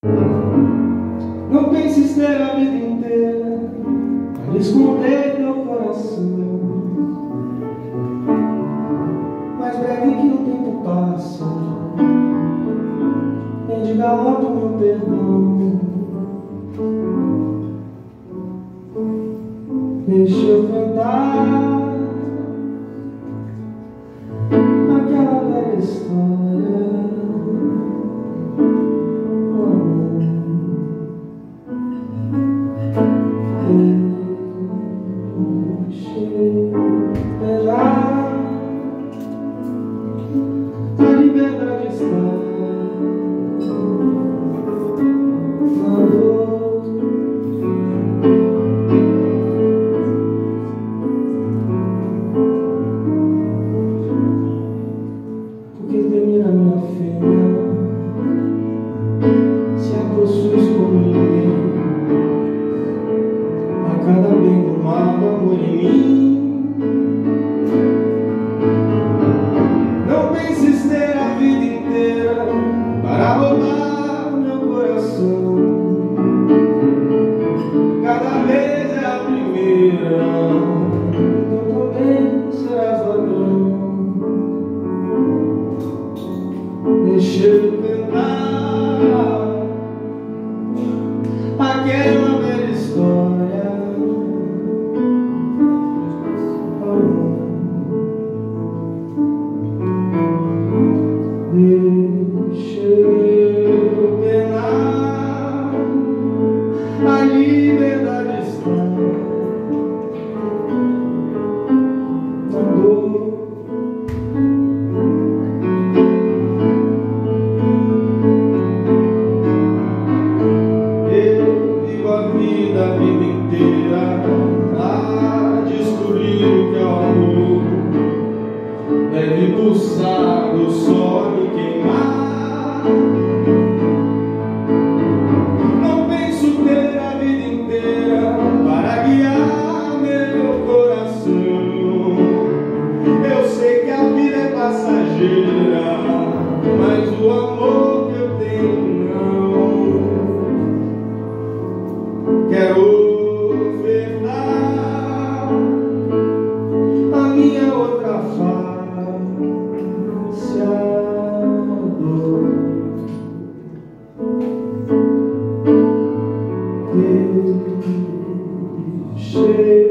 Não penses ter a vida inteira para esconder teu coração, mais breve que o tempo passa, vem de galope o meu perdão. Deixa eu cantar aquela velha história. A liberdade está na dor. Porque temir a minha fêmea, se a possuis como ninguém, a cada bem do mal do amor em mim. Não penses ter a vida inteira para roubar meu coração, cada vez é a primeira, então também serás ladrão. Deixa eu cantar aquela velha história. Deixa eu penar, a liberdade está na dor. Eu vivo a vida inteira a descobrir o que é o amor. Deve pulsar do sol me queimar. Não penso ter a vida inteira para guiar meu coração. Eu sei que a vida é passageira, mas o amor que eu tenho não. Quero ofertar a minha outra face. Deixa